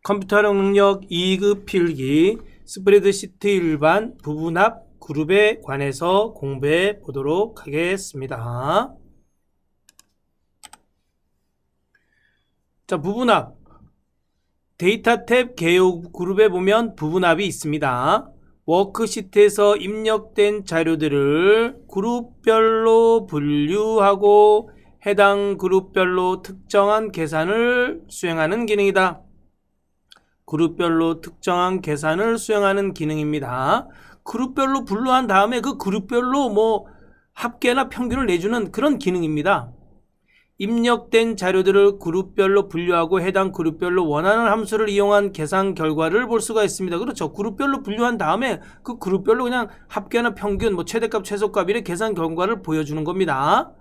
컴퓨터활용 능력 2급 필기 스프레드시트 일반 부분합 그룹에 관해서 공부해 보도록 하겠습니다. 자, 부분합 데이터 탭 개요 그룹에 보면 부분합이 있습니다. 워크시트에서 입력된 자료들을 그룹별로 분류하고 해당 그룹별로 특정한 계산을 수행하는 기능이다. 그룹별로 특정한 계산을 수행하는 기능입니다. 그룹별로 분류한 다음에 그 그룹별로 합계나 평균을 내주는 그런 기능입니다. 입력된 자료들을 그룹별로 분류하고 해당 그룹별로 원하는 함수를 이용한 계산 결과를 볼 수가 있습니다. 그렇죠. 그룹별로 분류한 다음에 그 그룹별로 그냥 합계나 평균, 최대값, 최소값 이렇게 계산 결과를 보여주는 겁니다.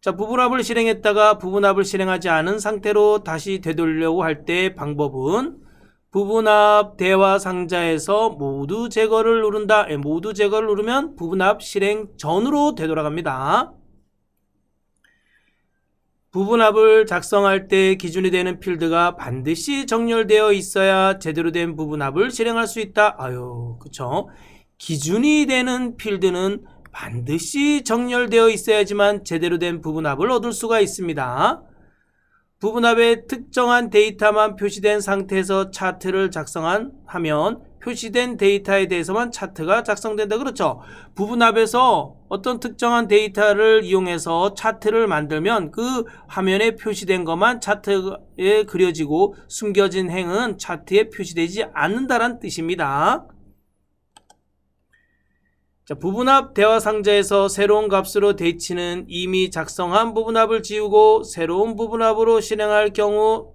자, 부분합을 실행했다가 부분합을 실행하지 않은 상태로 다시 되돌려고 할 때 방법은 부분합 대화 상자에서 모두 제거를 누른다. 모두 제거를 누르면 부분합 실행 전으로 되돌아갑니다. 부분합을 작성할 때 기준이 되는 필드가 반드시 정렬되어 있어야 제대로 된 부분합을 실행할 수 있다. 그쵸? 기준이 되는 필드는 반드시 정렬되어 있어야지만 제대로 된 부분합을 얻을 수가 있습니다. 부분합에 특정한 데이터만 표시된 상태에서 차트를 작성하면 표시된 데이터에 대해서만 차트가 작성된다. 그렇죠? 부분합에서 어떤 특정한 데이터를 이용해서 차트를 만들면 그 화면에 표시된 것만 차트에 그려지고 숨겨진 행은 차트에 표시되지 않는다는 뜻입니다. 자, 부분합 대화 상자에서 새로운 값으로 대치는 이미 작성한 부분합을 지우고 새로운 부분합으로 실행할 경우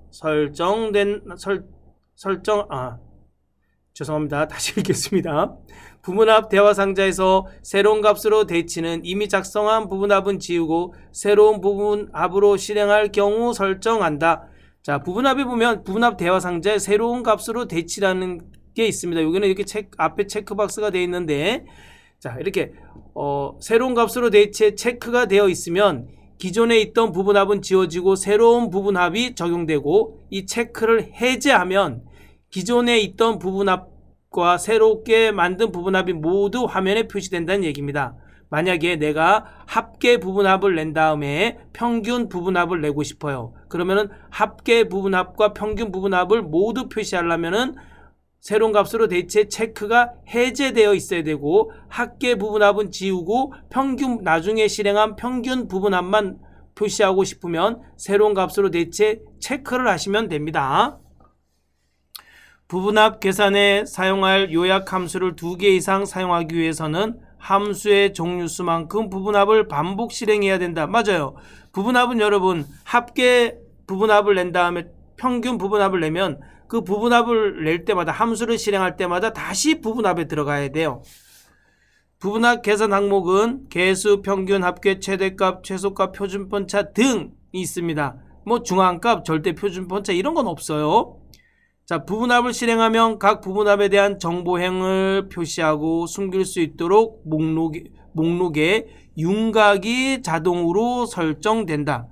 죄송합니다. 다시 읽겠습니다. 부분합 대화 상자에서 새로운 값으로 대치는 이미 작성한 부분합은 지우고 새로운 부분합으로 실행할 경우 설정한다. 자, 부분합에 보면 부분합 대화 상자에 새로운 값으로 대치라는 게 있습니다. 여기는 이렇게 앞에 체크박스가 되어 있는데, 자, 이렇게 새로운 값으로 대체 체크가 되어 있으면 기존에 있던 부분합은 지워지고 새로운 부분합이 적용되고, 이 체크를 해제하면 기존에 있던 부분합과 새롭게 만든 부분합이 모두 화면에 표시된다는 얘기입니다. 만약에 내가 합계 부분합을 낸 다음에 평균 부분합을 내고 싶어요. 그러면은 합계 부분합과 평균 부분합을 모두 표시하려면은 새로운 값으로 대체 체크가 해제되어 있어야 되고, 합계 부분합은 지우고 나중에 실행한 평균 부분합만 표시하고 싶으면 새로운 값으로 대체 체크를 하시면 됩니다. 부분합 계산에 사용할 요약 함수를 2개 이상 사용하기 위해서는 함수의 종류수만큼 부분합을 반복 실행해야 된다. 맞아요. 부분합은 여러분 합계 부분합을 낸 다음에 평균 부분합을 내면 그 부분합을 낼 때마다 함수를 실행할 때마다 다시 부분합에 들어가야 돼요. 부분합 계산 항목은 개수, 평균, 합계, 최대값, 최소값, 표준편차 등이 있습니다. 중앙값, 절대 표준편차 이런 건 없어요. 자, 부분합을 실행하면 각 부분합에 대한 정보행을 표시하고 숨길 수 있도록 목록에 윤곽이 자동으로 설정된다.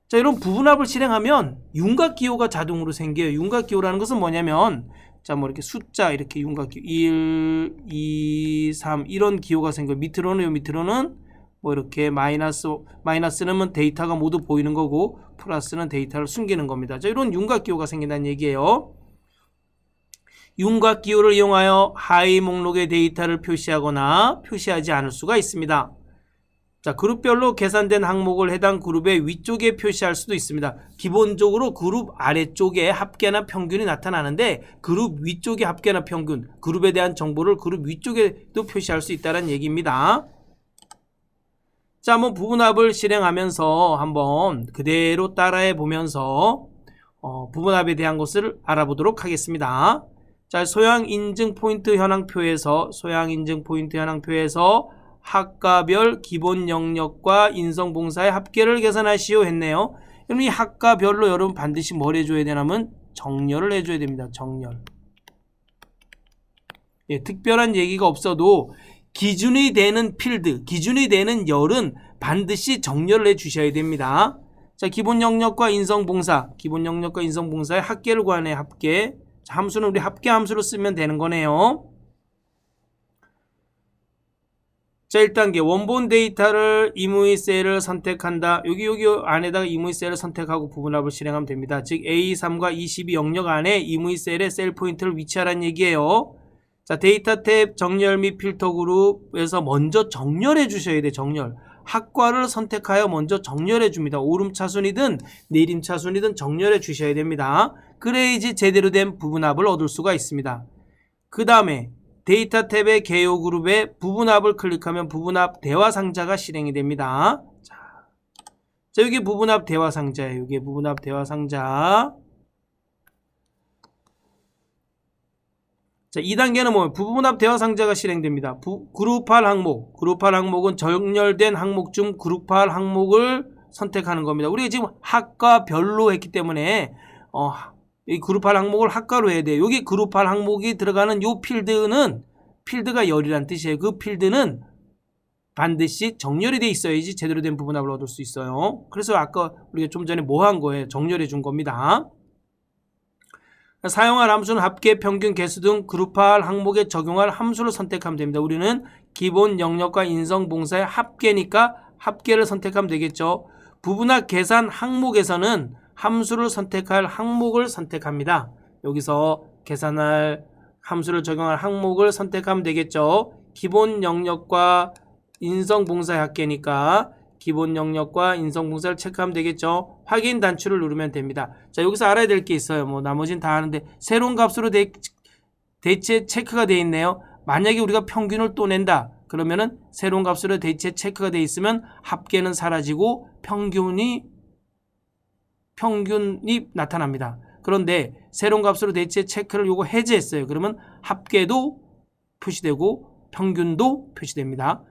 자, 이런 부분합을 실행하면 윤곽 기호가 자동으로 생겨요. 윤곽 기호라는 것은 뭐냐면, 자, 이렇게 숫자, 이렇게 윤곽 기호 1, 2, 3 이런 기호가 생겨요. 밑으로는 이렇게 마이너스는 데이터가 모두 보이는 거고, 플러스는 데이터를 숨기는 겁니다. 자, 이런 윤곽 기호가 생긴다는 얘기예요. 윤곽 기호를 이용하여 하위 목록의 데이터를 표시하거나 표시하지 않을 수가 있습니다. 자, 그룹별로 계산된 항목을 해당 그룹의 위쪽에 표시할 수도 있습니다. 기본적으로 그룹 아래쪽에 합계나 평균이 나타나는데 그룹 위쪽에 합계나 평균, 그룹에 대한 정보를 그룹 위쪽에도 표시할 수 있다는 얘기입니다. 자, 한번 부분합을 실행하면서 한번 그대로 따라해 보면서 부분합에 대한 것을 알아보도록 하겠습니다. 자, 소양 인증 포인트 현황표에서 학과별 기본 영역과 인성봉사의 합계를 계산하시오 했네요. 그럼 이 학과별로 여러분 반드시 뭘 해줘야 되냐면 정렬을 해줘야 됩니다. 정렬. 예, 특별한 얘기가 없어도 기준이 되는 필드, 기준이 되는 열은 반드시 정렬을 해주셔야 됩니다. 자, 기본 영역과 인성 봉사, 기본 영역과 인성 봉사의 합계를 구하네. 합계. 자, 함수는 우리 합계 함수로 쓰면 되는 거네요. 자, 1단계 원본 데이터를 이무의 셀을 선택한다. 여기 안에다가 이무의 셀을 선택하고 부분합을 실행하면 됩니다. 즉 A3과 22 영역 안에 이무의 셀에 셀 포인트를 위치하라는 얘기예요. 자, 데이터 탭 정렬 및 필터 그룹에서 먼저 정렬해 주셔야 돼. 정렬. 학과를 선택하여 먼저 정렬해 줍니다. 오름차순이든 내림차순이든 정렬해 주셔야 됩니다. 그래야지 제대로 된 부분합을 얻을 수가 있습니다. 그 다음에 데이터 탭의 개요 그룹에 부분합을 클릭하면 부분합 대화 상자가 실행이 됩니다. 자, 여기 부분합 대화 상자예요. 여기 부분합 대화 상자. 자, 2단계는 뭐예요? 부분합 대화 상자가 실행됩니다. 그룹할 항목. 그룹할 항목은 정렬된 항목 중 그룹할 항목을 선택하는 겁니다. 우리가 지금 학과별로 했기 때문에 이 그룹할 항목을 학과로 해야 돼요. 여기 그룹할 항목이 들어가는 요 필드는 필드가 열이란 뜻이에요. 그 필드는 반드시 정렬이 돼 있어야지 제대로 된 부분합을 얻을 수 있어요. 그래서 아까 우리가 좀 전에 뭐 한 거예요? 정렬해 준 겁니다. 사용할 함수는 합계, 평균, 개수 등 그룹할 항목에 적용할 함수를 선택하면 됩니다. 우리는 기본 영역과 인성 봉사의 합계니까 합계를 선택하면 되겠죠. 부분합 계산 항목에서는 함수를 선택할 항목을 선택합니다. 여기서 계산할 함수를 적용할 항목을 선택하면 되겠죠. 기본 영역과 인성 봉사의 합계니까 기본 영역과 인성 봉사를 체크하면 되겠죠. 확인 단추를 누르면 됩니다. 자, 여기서 알아야 될 게 있어요. 뭐 나머지는 다 아는데 새로운 값으로 대체 체크가 되어 있네요. 만약에 우리가 평균을 또 낸다. 그러면은 새로운 값으로 대체 체크가 되어 있으면 합계는 사라지고 평균이 나타납니다. 그런데 새로운 값으로 대체 체크를 요거 해제했어요. 그러면 합계도 표시되고 평균도 표시됩니다.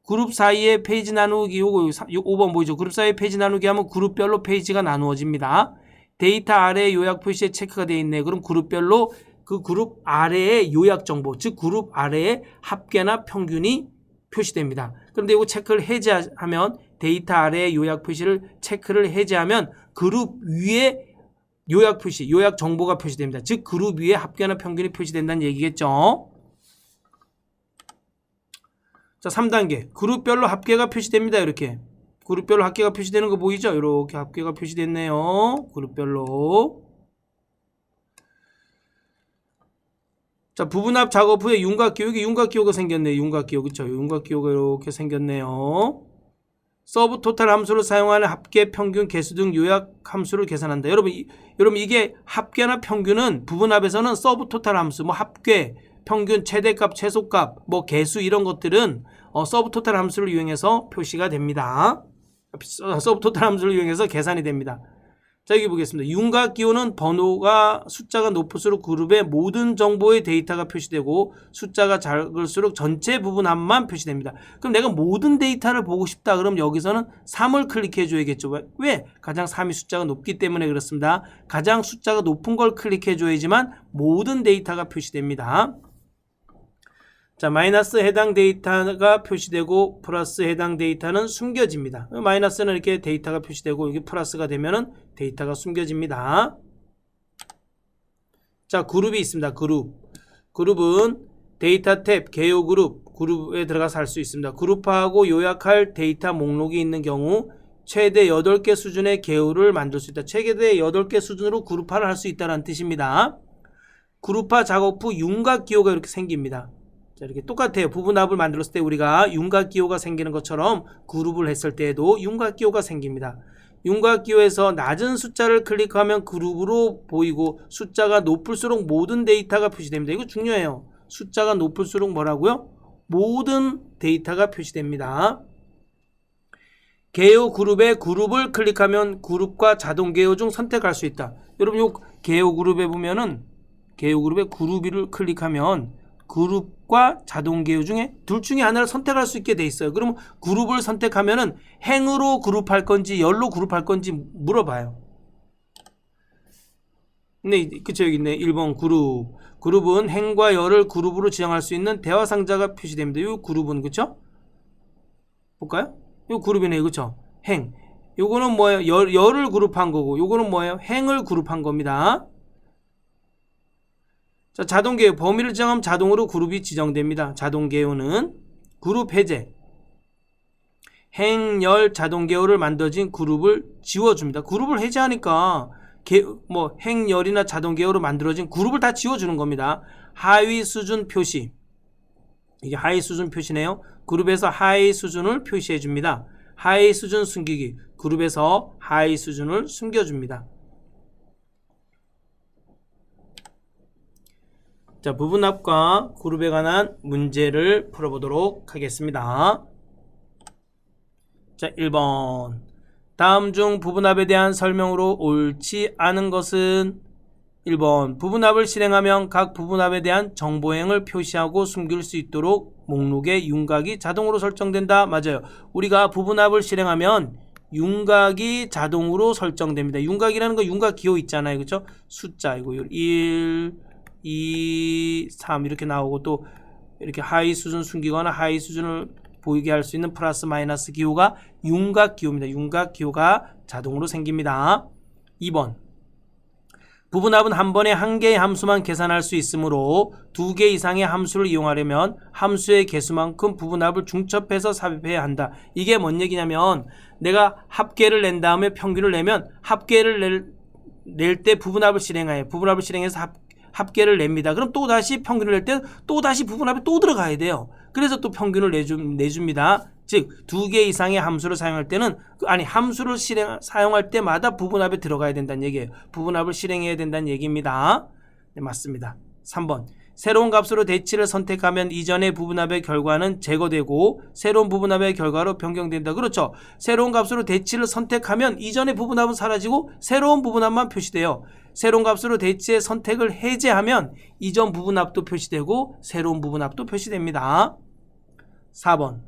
그룹 사이에 페이지 나누기 요거 5번 보이죠? 그룹 사이에 페이지 나누기 하면 그룹별로 페이지가 나누어집니다. 데이터 아래에 요약 표시에 체크가 되어 있네. 그럼 그룹별로 그 그룹 아래의 요약 정보, 즉 그룹 아래에 합계나 평균이 표시됩니다. 그런데 이거 체크를 해제하면 데이터 아래의 요약 표시를 체크를 해제하면 그룹 위에 요약 표시, 요약 정보가 표시됩니다. 즉 그룹 위에 합계나 평균이 표시된다는 얘기겠죠. 자, 3단계 그룹별로 합계가 표시됩니다. 이렇게 그룹별로 합계가 표시되는 거 보이죠? 이렇게 합계가 표시됐네요. 그룹별로. 자, 부분합 작업 후에 윤곽기호, 여기 윤곽기호가 생겼네요. 윤곽기호, 그쵸? 윤곽기호가 이렇게 생겼네요. 서브 토탈 함수를 사용하는 합계, 평균, 개수 등 요약 함수를 계산한다. 여러분 이게 합계나 평균은 부분합에서는 서브 토탈 함수, 뭐 합계, 평균, 최대값, 최소값, 뭐 개수 이런 것들은 서브 토탈 함수를 이용해서 표시가 됩니다. 서브 토탈 함수를 이용해서 계산이 됩니다. 자, 여기 보겠습니다. 윤곽기호는 번호가 숫자가 높을수록 그룹의 모든 정보의 데이터가 표시되고 숫자가 작을수록 전체 부분합만 표시됩니다. 그럼 내가 모든 데이터를 보고 싶다. 그럼 여기서는 3을 클릭해 줘야겠죠. 왜? 가장 3이 숫자가 높기 때문에 그렇습니다. 가장 숫자가 높은 걸 클릭해 줘야지만 모든 데이터가 표시됩니다. 자, 마이너스 해당 데이터가 표시되고 플러스 해당 데이터는 숨겨집니다. 마이너스는 이렇게 데이터가 표시되고 여기 플러스가 되면은 데이터가 숨겨집니다. 자, 그룹이 있습니다. 그룹은 데이터 탭, 개요 그룹에 들어가서 할 수 있습니다. 그룹화하고 요약할 데이터 목록이 있는 경우 최대 8개 수준의 개요를 만들 수 있다. 최대 8개 수준으로 그룹화를 할 수 있다는 뜻입니다. 그룹화 작업 후 윤곽기호가 이렇게 생깁니다. 자, 이렇게 똑같아요. 부분합을 만들었을 때 우리가 윤곽기호가 생기는 것처럼 그룹을 했을 때에도 윤곽기호가 생깁니다. 윤곽기호에서 낮은 숫자를 클릭하면 그룹으로 보이고 숫자가 높을수록 모든 데이터가 표시됩니다. 이거 중요해요. 숫자가 높을수록 뭐라고요? 모든 데이터가 표시됩니다. 개요 그룹에 그룹을 클릭하면 그룹과 자동 개요 중 선택할 수 있다. 여러분 요 개요 그룹에 보면은 개요 그룹에 그룹을 클릭하면 그룹과 자동 개요 중에 둘 중에 하나를 선택할 수 있게 돼 있어요. 그러면 그룹을 선택하면은 행으로 그룹할 건지 열로 그룹할 건지 물어봐요. 네, 그쵸, 여기 있네. 1번 그룹은 행과 열을 그룹으로 지정할 수 있는 대화 상자가 표시됩니다. 이 그룹은 그쵸? 볼까요? 이 그룹이네요. 그쵸? 행. 요거는 뭐예요? 열을 그룹한 거고, 요거는 뭐예요? 행을 그룹한 겁니다. 자, 자동개요. 범위를 지정하면 자동으로 그룹이 지정됩니다. 자동개요는 그룹 해제. 행, 열, 자동개요를 만들어진 그룹을 지워줍니다. 그룹을 해제하니까 행, 열이나 자동개요로 만들어진 그룹을 다 지워주는 겁니다. 하위 수준 표시. 이게 하위 수준 표시네요. 그룹에서 하위 수준을 표시해 줍니다. 하위 수준 숨기기. 그룹에서 하위 수준을 숨겨줍니다. 자, 부분합과 그룹에 관한 문제를 풀어보도록 하겠습니다. 자, 1번. 다음 중 부분합에 대한 설명으로 옳지 않은 것은 1번. 부분합을 실행하면 각 부분합에 대한 정보행을 표시하고 숨길 수 있도록 목록에 윤곽이 자동으로 설정된다. 맞아요. 우리가 부분합을 실행하면 윤곽이 자동으로 설정됩니다. 윤곽이라는 거 윤곽 기호 있잖아요. 그렇죠? 숫자 이거 1, 2, 3 이렇게 나오고 또 이렇게 하위 수준 숨기거나 하위 수준을 보이게 할 수 있는 플러스 마이너스 기호가 윤곽 기호입니다. 윤곽 기호가 자동으로 생깁니다. 2번. 부분합은 한 번에 한 개의 함수만 계산할 수 있으므로 두 개 이상의 함수를 이용하려면 함수의 개수만큼 부분합을 중첩해서 삽입해야 한다. 이게 뭔 얘기냐면 내가 합계를 낸 다음에 평균을 내면 합계를 낼 때 부분합을 실행해요. 부분합을 실행해서 합계를 냅니다. 그럼 또 다시 평균을 낼 때 또 다시 부분합에 또 들어가야 돼요. 그래서 또 평균을 내줍니다. 즉 두 개 이상의 함수를 사용할 때는 함수를 사용할 때마다 부분합에 들어가야 된다는 얘기예요. 부분합을 실행해야 된다는 얘기입니다. 네, 맞습니다. 3번. 새로운 값으로 대치를 선택하면 이전의 부분합의 결과는 제거되고 새로운 부분합의 결과로 변경된다. 그렇죠. 새로운 값으로 대치를 선택하면 이전의 부분합은 사라지고 새로운 부분합만 표시돼요. 새로운 값으로 대치의 선택을 해제하면 이전 부분합도 표시되고 새로운 부분합도 표시됩니다. 4번.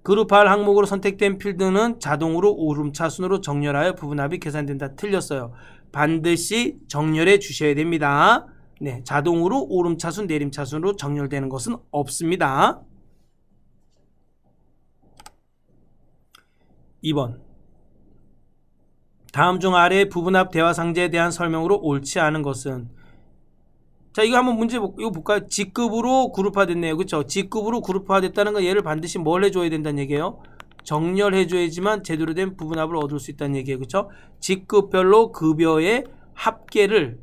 그룹할 항목으로 선택된 필드는 자동으로 오름차순으로 정렬하여 부분합이 계산된다. 틀렸어요. 반드시 정렬해 주셔야 됩니다. 네, 자동으로 오름차순, 내림차순으로 정렬되는 것은 없습니다. 2번. 다음 중 아래의 부분합 대화상제에 대한 설명으로 옳지 않은 것은 자, 이거 한번 문제 이거 볼까요? G급으로 그룹화됐네요. 그렇죠? G급으로 그룹화됐다는 건 얘를 반드시 뭘 해줘야 된다는 얘기예요? 정렬해줘야지만 제대로 된 부분합을 얻을 수 있다는 얘기예요. 그렇죠? G급별로 급여의 합계를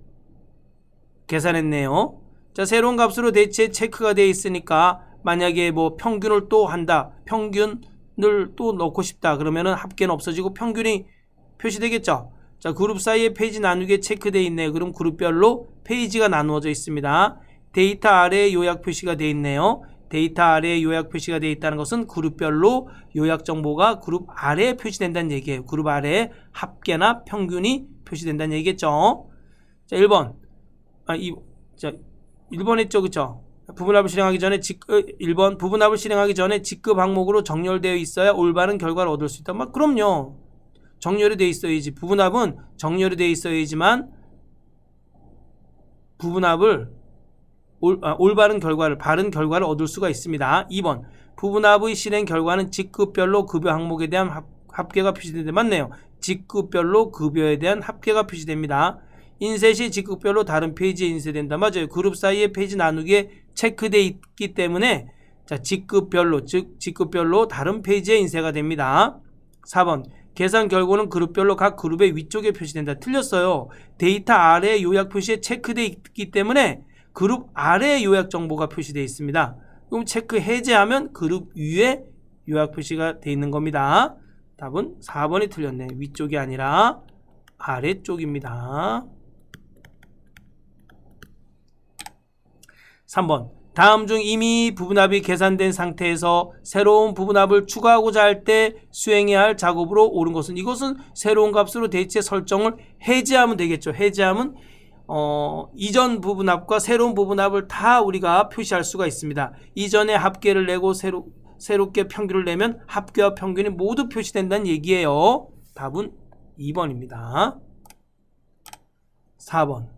계산했네요. 자, 새로운 값으로 대체 체크가 되어 있으니까 만약에 뭐 평균을 또 한다. 평균을 또 넣고 싶다. 그러면은 합계는 없어지고 평균이 표시되겠죠. 자, 그룹 사이에 페이지 나누기에 체크되어 있네요. 그럼 그룹별로 페이지가 나누어져 있습니다. 데이터 아래에 요약 표시가 되어 있네요. 데이터 아래에 요약 표시가 되어 있다는 것은 그룹별로 요약 정보가 그룹 아래에 표시된다는 얘기예요. 그룹 아래에 합계나 평균이 표시된다는 얘기겠죠. 자, 1번. 1번 했죠. 그쵸? 부분합을 실행하기 전에 1번 부분합을 실행하기 전에 G급 항목으로 정렬되어 있어야 올바른 결과를 얻을 수 있다. 그럼요. 정렬이 되어 있어야지. 부분합은 정렬이 되어 있어야지만 부분합을 올바른 결과를 바른 결과를 얻을 수가 있습니다. 2번 부분합의 실행 결과는 G급별로 급여 항목에 대한 합계가 표시되는데 맞네요. G급별로 급여에 대한 합계가 표시됩니다. 인쇄 시 G급별로 다른 페이지에 인쇄된다. 맞아요. 그룹 사이에 페이지 나누기에 체크되어 있기 때문에 자, G급별로 즉 G급별로 다른 페이지에 인쇄가 됩니다. 4번 계산 결과는 그룹별로 각 그룹의 위쪽에 표시된다. 틀렸어요. 데이터 아래 요약 표시에 체크되어 있기 때문에 그룹 아래 요약 정보가 표시되어 있습니다. 그럼 체크 해제하면 그룹 위에 요약 표시가 되어 있는 겁니다. 답은 4번이 틀렸네. 위쪽이 아니라 아래쪽입니다. 3번 다음 중 이미 부분합이 계산된 상태에서 새로운 부분합을 추가하고자 할 때 수행해야 할 작업으로 옳은 것은 이것은 새로운 값으로 대체 설정을 해제하면 되겠죠. 해제하면 이전 부분합과 새로운 부분합을 다 우리가 표시할 수가 있습니다. 이전에 합계를 내고 새롭게 평균을 내면 합계와 평균이 모두 표시된다는 얘기예요. 답은 2번입니다. 4번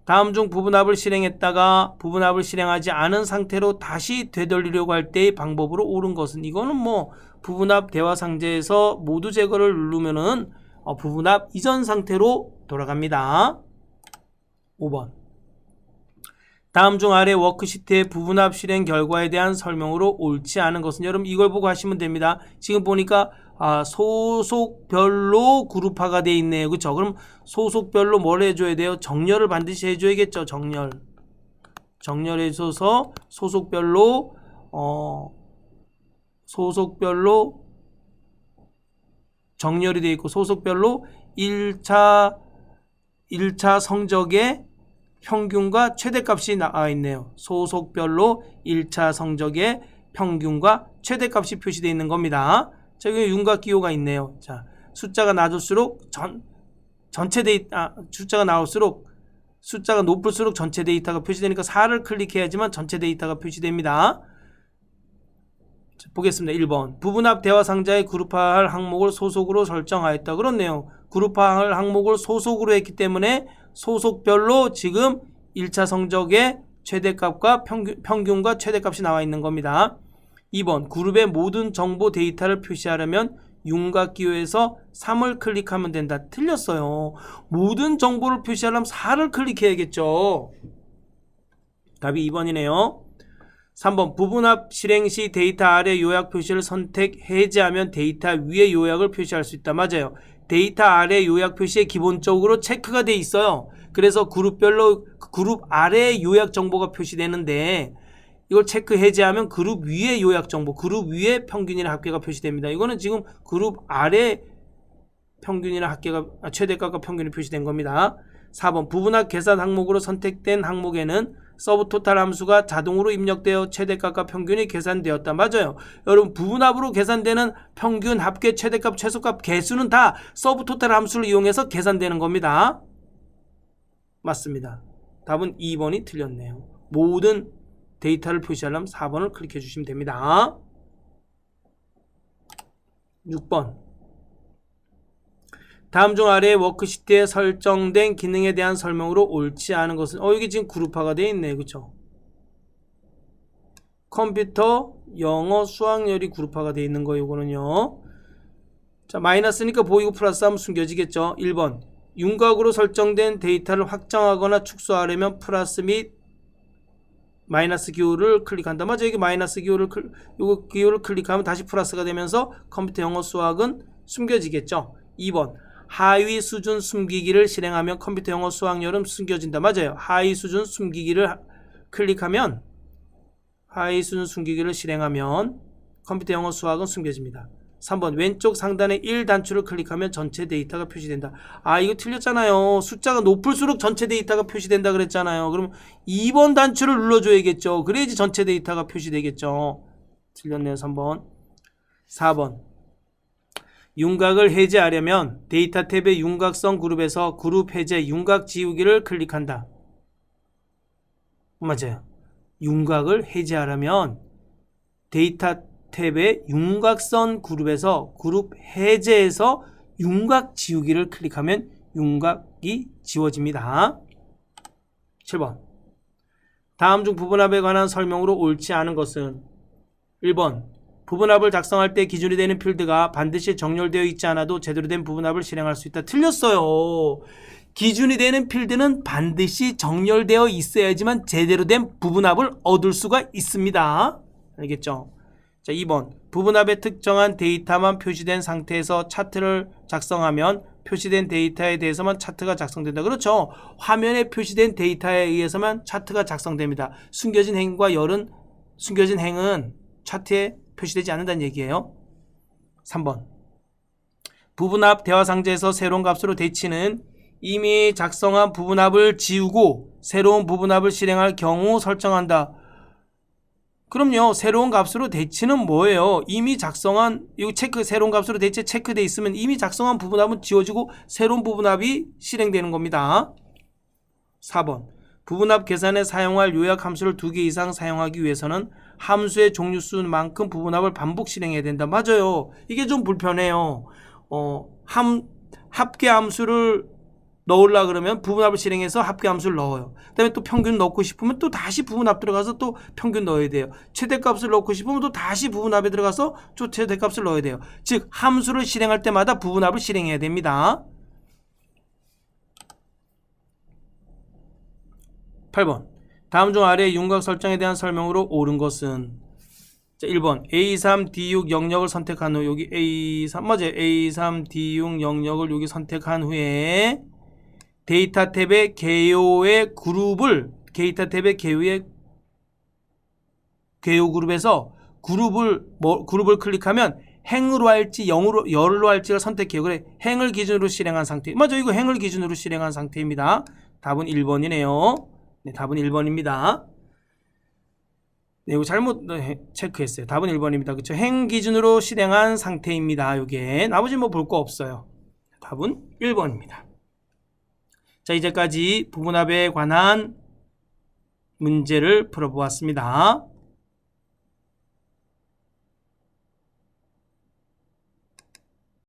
다음 중 부분합을 실행했다가 부분합을 실행하지 않은 상태로 다시 되돌리려고 할 때의 방법으로 옳은 것은, 이거는 뭐 부분합 대화 상자에서 모두 제거를 누르면은 부분합 이전 상태로 돌아갑니다. 5번. 다음 중 아래 워크시트의 부분합 실행 결과에 대한 설명으로 옳지 않은 것은, 여러분 이걸 보고 하시면 됩니다. 지금 보니까 소속별로 그룹화가 돼 있네요. 그렇죠? 그럼 소속별로 뭘 해줘야 돼요? 정렬을 반드시 해줘야겠죠. 정렬해줘서 소속별로 정렬이 돼 있고, 소속별로 1차 성적의 평균과 최대값이 나와 있네요. 소속별로 1차 성적의 평균과 최대값이 표시되어 있는 겁니다. 자, 여기 윤곽기호가 있네요. 자, 숫자가 낮을수록 숫자가 높을수록 전체 데이터가 표시되니까 4를 클릭해야지만 전체 데이터가 표시됩니다. 자, 보겠습니다. 1번. 부분합 대화 상자의 그룹화할 항목을 소속으로 설정하였다. 그렇네요. 그룹화할 항목을 소속으로 했기 때문에 소속별로 지금 1차 성적의 최대값과 평균과 최대값이 나와 있는 겁니다. 2번. 그룹의 모든 정보 데이터를 표시하려면 윤곽기호에서 3을 클릭하면 된다. 틀렸어요. 모든 정보를 표시하려면 4를 클릭해야겠죠. 답이 2번이네요. 3번. 부분합 실행 시 데이터 아래 요약 표시를 선택 해제하면 데이터 위에 요약을 표시할 수 있다. 맞아요. 데이터 아래 요약 표시에 기본적으로 체크가 돼 있어요. 그래서 그룹별로 그룹 아래 요약 정보가 표시되는데, 이걸 체크 해제하면 그룹 위에 요약 정보, 그룹 위에 평균이나 합계가 표시됩니다. 이거는 지금 그룹 아래 평균이나 합계가 최대값과 평균이 표시된 겁니다. 4번. 부분합 계산 항목으로 선택된 항목에는 서브토탈 함수가 자동으로 입력되어 최대값과 평균이 계산되었다. 맞아요. 여러분, 부분합으로 계산되는 평균, 합계, 최대값, 최소값 개수는 다 서브토탈 함수를 이용해서 계산되는 겁니다. 맞습니다. 답은 2번이 틀렸네요. 모든 데이터를 표시하려면 4번을 클릭해 주시면 됩니다. 6번. 다음 중 아래 워크시트에 설정된 기능에 대한 설명으로 옳지 않은 것은, 여기 지금 그룹화가 되어 있네. 그렇죠? 컴퓨터, 영어, 수학열이 그룹화가 되어 있는 거예요. 이거는요. 자, 마이너스니까 보이고 플러스 하면 숨겨지겠죠. 1번. 윤곽으로 설정된 데이터를 확장하거나 축소하려면 플러스 및 마이너스 기호를 클릭한다. 맞아요. 여기 마이너스 기호를 클릭하면 다시 플러스가 되면서 컴퓨터, 영어, 수학은 숨겨지겠죠. 2번. 하위 수준 숨기기를 실행하면 컴퓨터, 영어, 수학열은 숨겨진다. 맞아요. 하위 수준 숨기기를 클릭하면, 하위 수준 숨기기를 실행하면 컴퓨터, 영어, 수학은 숨겨집니다. 3번. 왼쪽 상단의 1 단추를 클릭하면 전체 데이터가 표시된다. 이거 틀렸잖아요. 숫자가 높을수록 전체 데이터가 표시된다 그랬잖아요. 그럼 2번 단추를 눌러줘야겠죠. 그래야지 전체 데이터가 표시되겠죠. 틀렸네요. 3번. 4번. 윤곽을 해제하려면 데이터 탭의 윤곽선 그룹에서 그룹 해제 윤곽 지우기를 클릭한다. 맞아요. 윤곽을 해제하려면 데이터 탭의 윤곽선 그룹에서 그룹 해제에서 윤곽 지우기를 클릭하면 윤곽이 지워집니다. 7번. 다음 중 부분합에 관한 설명으로 옳지 않은 것은, 1번. 부분합을 작성할 때 기준이 되는 필드가 반드시 정렬되어 있지 않아도 제대로 된 부분합을 실행할 수 있다. 틀렸어요. 기준이 되는 필드는 반드시 정렬되어 있어야지만 제대로 된 부분합을 얻을 수가 있습니다. 알겠죠? 자, 2번. 부분합에 특정한 데이터만 표시된 상태에서 차트를 작성하면 표시된 데이터에 대해서만 차트가 작성된다. 그렇죠. 화면에 표시된 데이터에 의해서만 차트가 작성됩니다. 숨겨진 행은 차트에 표시되지 않는다는 얘기예요. 3번. 부분합 대화 상자에서 새로운 값으로 대치는 이미 작성한 부분합을 지우고 새로운 부분합을 실행할 경우 설정한다. 그럼요. 새로운 값으로 대치는 뭐예요? 이미 작성한, 이거 새로운 값으로 대치 체크되어 있으면 이미 작성한 부분합은 지워지고 새로운 부분합이 실행되는 겁니다. 4번. 부분합 계산에 사용할 요약 함수를 2개 이상 사용하기 위해서는 함수의 종류수만큼 부분합을 반복 실행해야 된다. 맞아요. 이게 좀 불편해요. 합계 함수를 넣으려 그러면 부분합을 실행해서 합계함수를 넣어요. 그다음에 또 평균 넣고 싶으면 또 다시 부분합 들어가서 또 평균 넣어야 돼요. 최대값을 넣고 싶으면 또 다시 부분합에 들어가서 또 최대값을 넣어야 돼요. 즉 함수를 실행할 때마다 부분합을 실행해야 됩니다. 8번. 다음 중 아래 윤곽 설정에 대한 설명으로 옳은 것은? 자, 1번 A3, D6 영역을 선택한 후 여기 A3 맞아요. A3, D6 영역을 여기 선택한 후에 데이터 탭의 개요의 그룹을 데이터 탭의 개요의 개요 그룹에서 그룹을 클릭하면 행으로 할지 영으로 열로 할지를 선택해요. 그래 행을 기준으로 실행한 상태. 맞아 이거 행을 기준으로 실행한 상태입니다. 답은 1번이네요. 네, 답은 1번입니다. 네, 이거 잘못 체크했어요. 답은 1번입니다. 그렇죠? 행 기준으로 실행한 상태입니다. 요게 나머지 뭐 볼 거 없어요. 답은 1번입니다. 자, 이제까지 부분합에 관한 문제를 풀어보았습니다.